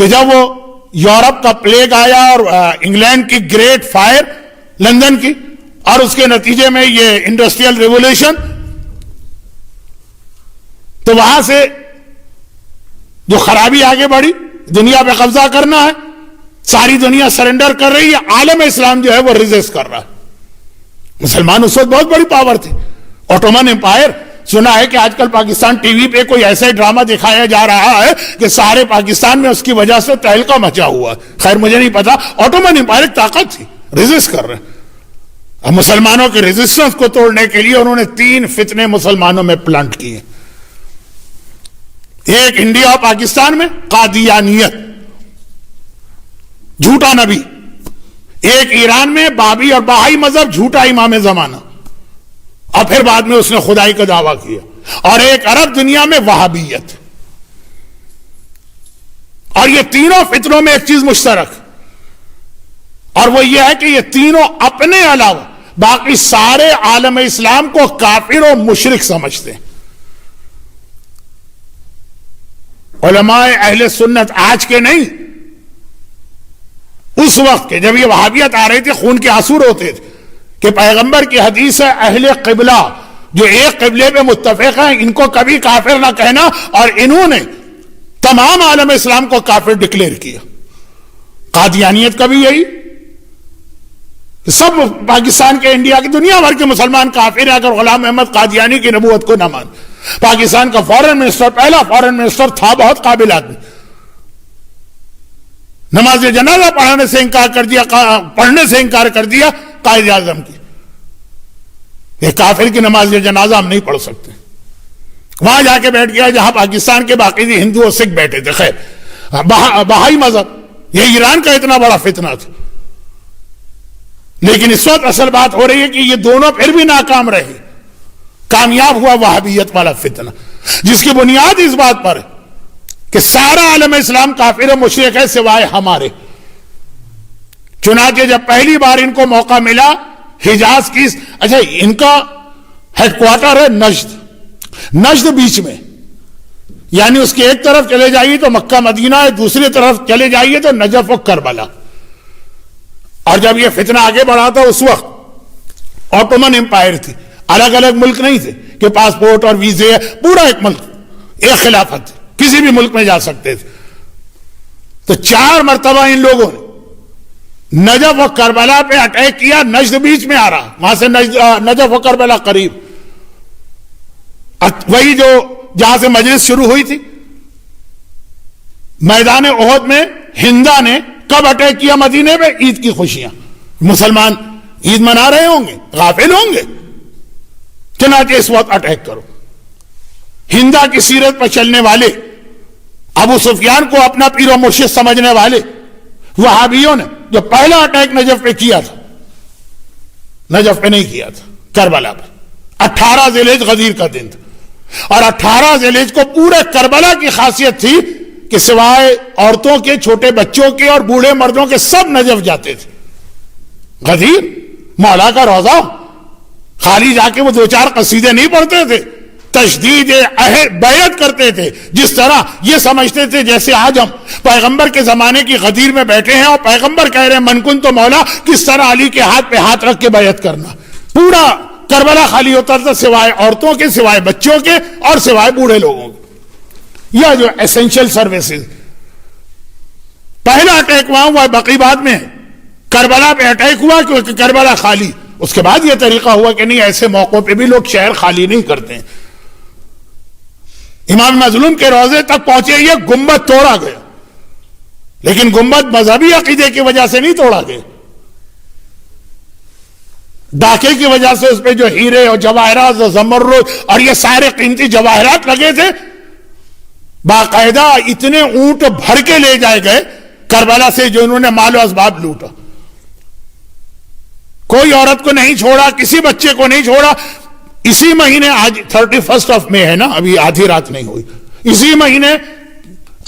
کہ جب وہ یورپ کا پلیگ آیا اور انگلینڈ کی گریٹ فائر لندن کی، اور اس کے نتیجے میں یہ انڈسٹریل ریولوشن، تو وہاں سے جو خرابی آگے بڑھی، دنیا پہ قبضہ کرنا ہے، ساری دنیا سرنڈر کر رہی ہے، عالم اسلام جو ہے وہ ریزسٹ کر رہا ہے۔ مسلمان اس وقت بہت بڑی پاور تھی، اوٹومن امپائر۔ سنا ہے کہ آج کل پاکستان ٹی وی پہ کوئی ایسا ڈرامہ دکھایا جا رہا ہے کہ سارے پاکستان میں اس کی وجہ سے تہلکہ مچا ہوا ہے۔ خیر مجھے نہیں پتا، اوٹومن امپائر ایک طاقت تھی، ریزسٹ کر رہے ہیں۔ اب مسلمانوں کے ریزسٹنس کو توڑنے کے لیے انہوں نے 3 فتنے مسلمانوں میں پلانٹ کیے۔ ایک انڈیا اور پاکستان میں قادیانیت، جھوٹا نبی۔ ایک ایران میں بابی اور بہائی مذہب، جھوٹا امام زمانہ، اور پھر بعد میں اس نے خدائی کا دعویٰ کیا۔ اور ایک عرب دنیا میں وہابیت۔ اور یہ تینوں فتنوں میں ایک چیز مشترک، اور وہ یہ ہے کہ یہ تینوں اپنے علاوہ باقی سارے عالم اسلام کو کافر و مشرک سمجھتے ہیں۔ علماء اہل سنت آج کے نہیں، اس وقت کے جب یہ وہابیت آ رہی تھی، خون کے آنسو روتے تھے کہ پیغمبر کی حدیث ہے اہل قبلہ جو ایک قبلے پہ متفق ہیں، ان کو کبھی کافر نہ کہنا، اور انہوں نے تمام عالم اسلام کو کافر ڈکلیئر کیا۔ قادیانیت کا بھی یہی، سب پاکستان کے، انڈیا کی، دنیا بھر کے مسلمان کافر ہیں اگر غلام احمد قادیانی کی نبوت کو نہ مان۔ پاکستان کا فورن منسٹر، پہلا فورن منسٹر تھا، بہت قابل آدمی، نماز جنازہ پڑھنے سے انکار کر دیا قائد اعظم کی۔ ایک کافر کی نماز جنازہ ہم نہیں پڑھ سکتے۔ وہاں جا کے بیٹھ گیا جہاں پاکستان کے باقی ہندو اور سکھ بیٹھے تھے۔ خیر بہائی مذہب، یہ ایران کا اتنا بڑا فتنہ تھا، لیکن اس وقت اصل بات ہو رہی ہے کہ یہ دونوں پھر بھی ناکام رہے۔ کامیاب ہوا وہابیت والا فتنہ، جس کی بنیاد اس بات پر ہے کہ سارا عالم اسلام کافر و مشرک ہے سوائے ہمارے۔ چنانچہ جب پہلی بار ان کو موقع ملا حجاز کی، اچھا ان کا ہیڈ کوارٹر ہے نجد بیچ میں، یعنی اس کے ایک طرف چلے جائیے تو مکہ مدینہ ہے، دوسری طرف چلے جائیے تو نجف و کربلا۔ اور جب یہ فتنہ آگے بڑھا تھا اس وقت اوٹومن امپائر تھی، الگ الگ ملک نہیں تھے کہ پاسپورٹ اور ویزے، پورا ایک ملک، ایک خلافت تھی، کسی بھی ملک میں جا سکتے تھے۔ تو 4 مرتبہ ان لوگوں نے نجف و کربلا پہ اٹیک کیا۔ نجد بیچ میں آ رہا، وہاں سے نجف و کربلا قریب، وہی جو جہاں سے مجلس شروع ہوئی تھی۔ میدان احد میں ہندا نے کب اٹیک کیا مدینے پہ؟ عید کی خوشیاں، مسلمان عید منا رہے ہوں گے، غافل ہوں گے، چنانچہ اس وقت اٹیک کرو۔ ہندا کی سیرت پر چلنے والے، ابو سفیان کو اپنا پیر و مرشد سمجھنے والے وہابیوں نے جو پہلا اٹیک نجف پہ کیا تھا، نجف پہ نہیں کیا تھا، کربلا پہ۔ 18 ذی الحجہ غدیر کا دن تھا، اور 18 ذی الحجہ کو پورے کربلا کی خاصیت تھی کہ سوائے عورتوں کے، چھوٹے بچوں کے اور بوڑھے مردوں کے سب نجف جاتے تھے۔ غدیر مولا کا روضہ، خالی جا کے وہ 2-4 قصیدے نہیں پڑھتے تھے، تشدید بیعت کرتے تھے، جس طرح یہ سمجھتے تھے جیسے آج ہم پیغمبر کے زمانے کی غدیر میں بیٹھے ہیں اور پیغمبر کہہ رہے ہیں من کن تو مولا، کس طرح علی کے ہاتھ پہ ہاتھ رکھ کے بیعت کرنا۔ پورا کربلا خالی ہوتا تھا سوائے عورتوں کے، سوائے بچوں کے اور سوائے بوڑھے لوگوں کے۔ یہ جو ایسنشل سروسز، پہلا اٹیک وہاں ہوا، بقی بعد میں کربلا پہ اٹیک ہوا کیونکہ کربلا خالی۔ اس کے بعد یہ طریقہ ہوا کہ نہیں، ایسے موقعوں پہ بھی لوگ شہر خالی نہیں کرتے ہیں۔ امام مظلوم کے روضے تک پہنچے، یہ گنبد توڑا گیا، لیکن گنبد مذہبی عقیدے کی وجہ سے نہیں توڑا گیا، ڈاکے کی وجہ سے اس پہ جو ہیرے اور جواہرات اور زمرد اور یہ سارے قیمتی جواہرات لگے تھے، باقاعدہ اتنے اونٹ بھر کے لے جائے گئے کربلا سے جو انہوں نے مال و اسباب لوٹا۔ کوئی عورت کو نہیں چھوڑا، کسی بچے کو نہیں چھوڑا۔ اسی مہینے، آج 31 مئی ہے نا، ابھی آدھی رات نہیں ہوئی، اسی مہینے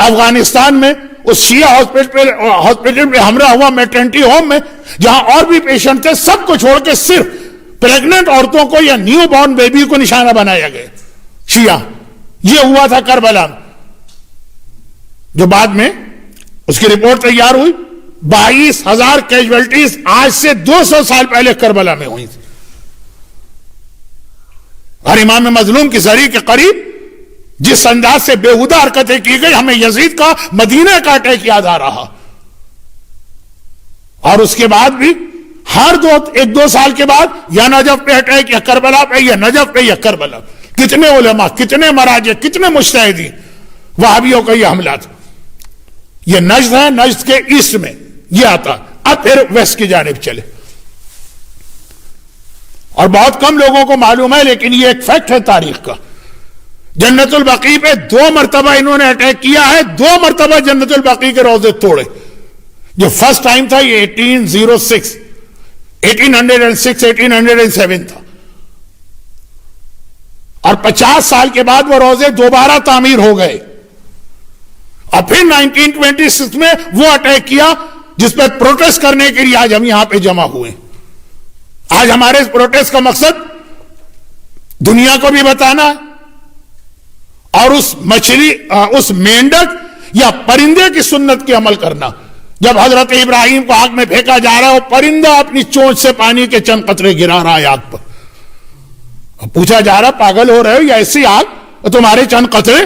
افغانستان میں اس شیعہ ہاسپٹل پہ حملہ ہوا، میٹرنٹی ہوم میں، جہاں اور بھی پیشنٹ تھے، سب کو چھوڑ کے صرف پریگننٹ عورتوں کو یا نیو بورن بیبی کو نشانہ بنایا گیا شیعہ۔ یہ ہوا تھا کربلا میں، جو بعد میں اس کی رپورٹ تیار ہوئی. 22,000 کیجویلٹیز آج سے 200 سال پہلے کربلا میں ہوئی تھی. اور امام مظلوم کی زری کے قریب جس انداز سے بےہودہ حرکتیں کی گئی, ہمیں یزید کا مدینہ کا اٹیک یاد آ رہا. اور اس کے بعد بھی ہر 1-2 سال کے بعد یا نجف پہ اٹیک, یا کربلا پہ, یا نجف پہ, یا کربلا. کتنے علماء, کتنے مراجع, کتنے مجتہدین, وہابیوں کا یہ حملہ تھا. یہ نجد ہے, نجد کے ایسٹ میں یہ آتا. اب پھر ویسٹ کی جانب چلے, اور بہت کم لوگوں کو معلوم ہے لیکن یہ ایک فیکٹ ہے تاریخ کا. جنت البقیع پہ 2 مرتبہ انہوں نے اٹیک کیا ہے, 2 مرتبہ جنت البقیع کے روزے توڑے. جو فرسٹ ٹائم تھا یہ 1806 1807 تھا, اور 50 سال کے بعد وہ روزے دوبارہ تعمیر ہو گئے. اور پھر 1926 میں وہ اٹیک کیا جس پہ پروٹیسٹ کرنے کے لیے آج ہم یہاں پہ جمع ہوئے. آج ہمارے اس پروٹیسٹ کا مقصد دنیا کو بھی بتانا ہے, اور اس مچھلی, اس مینڈک یا پرندے کی سنت کے عمل کرنا. جب حضرت ابراہیم کو آگ میں پھینکا جا رہا ہے, وہ پرندہ اپنی چونچ سے پانی کے چند قطرے گرا رہا ہے آگ پر. پوچھا جا رہا, پاگل ہو رہے ہو, یا ایسی آگ تمہارے چند قطرے؟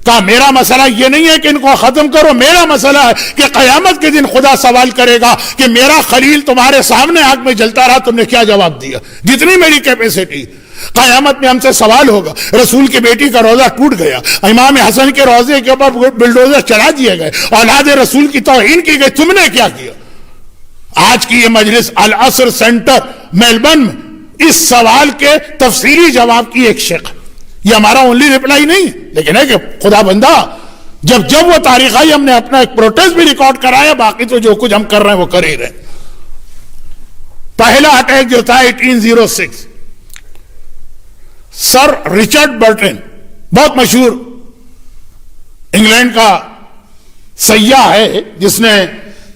کہا میرا مسئلہ یہ نہیں ہے کہ ان کو ختم کرو, میرا مسئلہ ہے کہ قیامت کے دن خدا سوال کرے گا کہ میرا خلیل تمہارے سامنے آگ میں جلتا رہا, تم نے کیا جواب دیا؟ جتنی میری کیپیسٹی. قیامت میں ہم سے سوال ہوگا. رسول کی بیٹی کا روزہ ٹوٹ گیا, امام حسن کے روزے کے اوپر بلڈوزر چلا دیے گئے, اولاد رسول کی توہین کی گئی, تم نے کیا کیا؟ آج کی یہ مجلس العصر سینٹر میلبرن میں اس سوال کے تفصیلی جواب کی ایک شق. یہ ہمارا اونلی ریپلائی نہیں ہے, لیکن ہے کہ خدا بندہ جب وہ تاریخ آئی ہم نے اپنا ایک پروٹیسٹ بھی ریکارڈ کرایا, باقی تو جو کچھ ہم کر رہے ہیں وہ کر ہی رہے. پہلا اٹیک جو تھا 1806, سر رچرڈ برٹن, بہت مشہور انگلینڈ کا سیاح ہے جس نے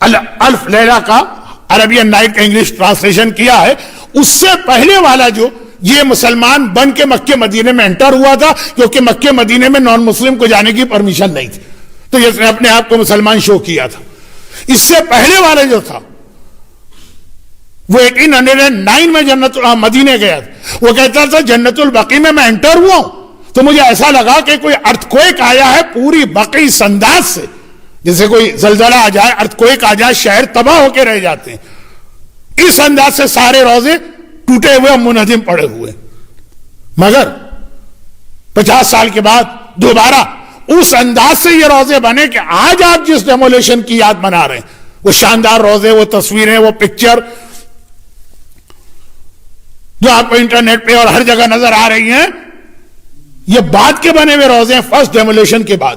الف لیلہ کا عربین نائٹ کا انگلش ٹرانسلیشن کیا ہے. اس سے پہلے والا جو یہ مسلمان بن کے مکہ مدینے میں انٹر ہوا تھا, کیونکہ مکہ مدینے میں نان مسلم کو جانے کی پرمیشن نہیں تھی, تو اس نے اپنے آپ کو مسلمان شو کیا تھا. اس سے پہلے والا جو تھا وہ 1809 میں جنت مدینے گیا تھا. وہ کہتا تھا جنت البقیع میں انٹر ہوا ہوں تو مجھے ایسا لگا کہ کوئی ارتھکویک آیا ہے پوری بقیع انداز سے, جیسے کوئی زلزلہ آ جائے, ارتھکویک آ جائے, شہر تباہ ہو کے رہ جاتے ہیں. اس انداز سے سارے روزے ٹوٹے ہوئے, منہدم پڑے ہوئے. مگر 50 سال کے بعد دوبارہ اس انداز سے یہ روزے بنے کہ آج آپ جس ڈیمولیشن کی یاد منا رہے ہیں, وہ شاندار روزے, وہ تصویریں, وہ پکچر جو آپ کو انٹرنیٹ پہ اور ہر جگہ نظر آ رہی ہیں, یہ بعد کے بنے ہوئے روزے ہیں, فرسٹ ڈیمولیشن کے بعد.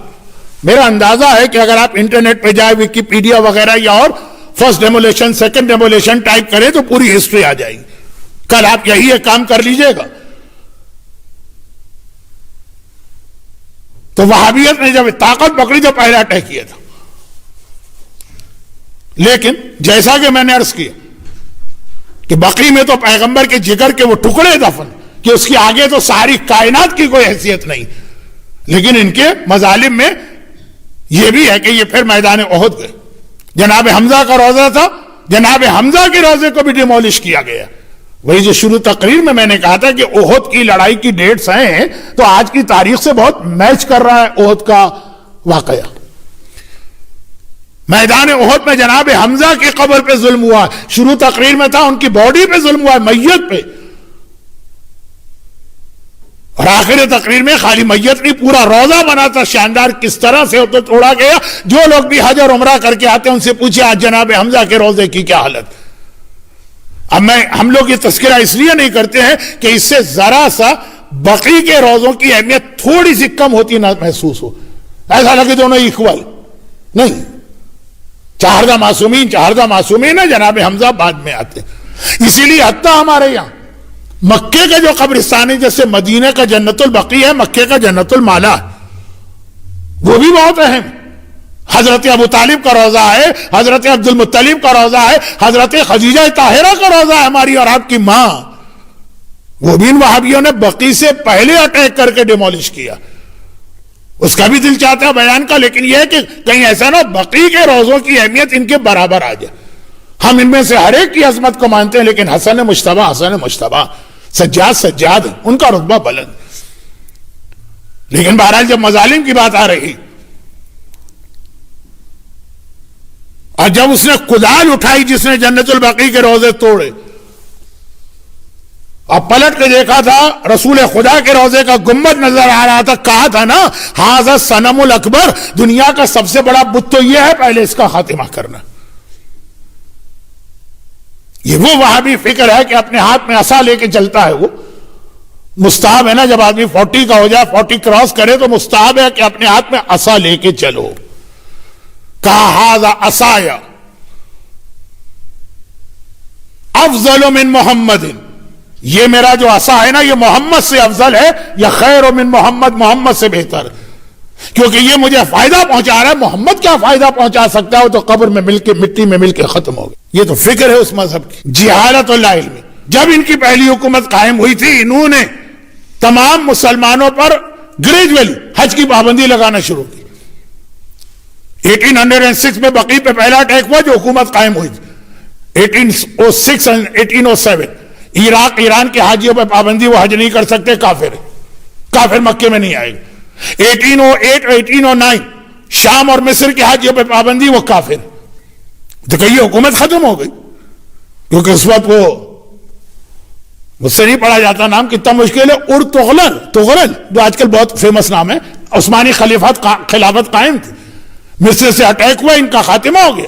میرا اندازہ ہے کہ اگر آپ انٹرنیٹ پہ جائے, ویکیپیڈیا وغیرہ یا اور first demolition, second demolition type کریں تو پوری ہسٹری آ جائے گی. کل آپ یہی ایک کام کر لیجئے گا. تو وہابیت نے جب طاقت پکڑی تو پہلا اٹیک کیا تھا. لیکن جیسا کہ میں نے عرض کیا کہ بقیع میں تو پیغمبر کے جگر کے وہ ٹکڑے دفن کہ اس کی آگے تو ساری کائنات کی کوئی حیثیت نہیں. لیکن ان کے مظالم میں یہ بھی ہے کہ یہ پھر میدان احد گئے. جناب حمزہ کا روزہ تھا, جناب حمزہ کے روزے کو بھی ڈیمولش کیا گیا. وہی جو شروع تقریر میں نے کہا تھا کہ احد کی لڑائی کی ڈیٹس ہیں, تو آج کی تاریخ سے بہت میچ کر رہا ہے احد کا واقعہ. میدان احد میں جناب حمزہ کی قبر پہ ظلم ہوا, شروع تقریر میں تھا ان کی باڈی پہ ظلم ہوا, میت پہ. اور آخر تقریر میں خالی میت نہیں, پورا روزہ بنا تھا شاندار, کس طرح سے ہوتے توڑا گیا. جو لوگ بھی حج اور عمرہ کر کے آتے ہیں ان سے پوچھے آج جناب حمزہ کے روزے کی کیا حالت. اب ہم لوگ یہ تذکرہ اس لیے نہیں کرتے ہیں کہ اس سے ذرا سا بقیع کے روزوں کی اہمیت تھوڑی سی کم ہوتی نہ محسوس ہو, ایسا لگے دونوں ایکول نہیں. چہاردہ معصومین ہے, جناب حمزہ بعد میں آتے. اسی لیے حتیٰ ہمارے یہاں مکے کا جو قبرستان ہے, جیسے مدینہ کا جنت البقیع ہے, مکے کا جنت المالا ہے, وہ بھی بہت اہم. حضرت ابو طالب کا روزہ ہے, حضرت عبد المطلب کا روزہ ہے, حضرت خدیجہ طاہرہ کا روزہ ہے, ہماری اور آپ کی ماں. وہ بھی ان وہابیوں نے بقیع سے پہلے اٹیک کر کے ڈیمولش کیا. اس کا بھی دل چاہتا ہے بیان کا، لیکن یہ ہے کہ کہیں ایسا نہ بقی کے روزوں کی اہمیت ان کے برابر آ جائے. ہم ان میں سے ہر ایک کی عظمت کو مانتے ہیں، لیکن حسن مجتبی سجاد ان کا رتبہ بلند. لیکن بہرحال جب مظالم کی بات آ رہی اور جب اس نے کدال اٹھائی جس نے جنت البقیع کے روزے توڑے، اب پلٹ کے دیکھا تھا رسول خدا کے روزے کا گنبد نظر آ رہا تھا، کہا تھا نا ھذا صنم الاکبر، دنیا کا سب سے بڑا بت تو یہ ہے، پہلے اس کا خاتمہ کرنا. یہ وہ وہابی فکر ہے کہ اپنے ہاتھ میں عصا لے کے چلتا ہے. وہ مستحب ہے نا، جب آدمی 40 کا ہو جائے، 40 کراس کرے تو مستحب ہے کہ اپنے ہاتھ میں عصا لے کے چلو. کہا ھذا عصای افضل من محمد، یہ میرا جو عصا ہے نا یہ محمد سے افضل ہے، یا خیر من محمد سے بہتر، کیونکہ یہ مجھے فائدہ پہنچا رہا ہے. محمد کیا فائدہ پہنچا سکتا ہے؟ وہ تو قبر میں مل کے مٹی میں مل کے ختم ہو گیا. یہ تو فکر ہے اس مذہب کی. جہالت لا علم. جب ان کی پہلی حکومت قائم ہوئی تھی، انہوں نے تمام مسلمانوں پر گریجولی حج کی پابندی لگانا شروع کی. 1806 میں بقیع پہ پہلا اٹیک ہوا جو حکومت قائم ہوئی تھی. 1806 اور 1807 عراق ایران کے حاجیوں پہ پابندی، وہ حج نہیں کر سکتے، کافر مکے میں نہیں آئے گا. 1808 اور 1809 شام اور مصر کے حاجیوں پہ پابندی، وہ کافر. تو کہ یہ حکومت ختم ہو گئی، کیونکہ اس وقت وہ مجھ سے نہیں پڑھا جاتا نام کتنا مشکل ہے، تغلل جو آج کل بہت فیمس نام ہے. عثمانی خلافت قائم تھی، مصر سے اٹیک ہوا، ان کا خاتمہ ہو گیا.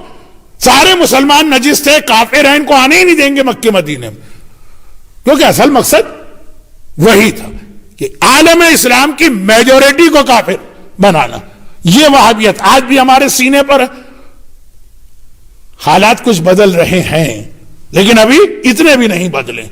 سارے مسلمان نجس تھے، کافر ہیں، ان کو آنے ہی نہیں دیں گے مکے مدینے میں، کیونکہ اصل مقصد وہی تھا کہ عالم اسلام کی میجورٹی کو کافر بنانا. یہ وہابیت آج بھی ہمارے سینے پر ہے. حالات کچھ بدل رہے ہیں لیکن ابھی اتنے بھی نہیں بدلے.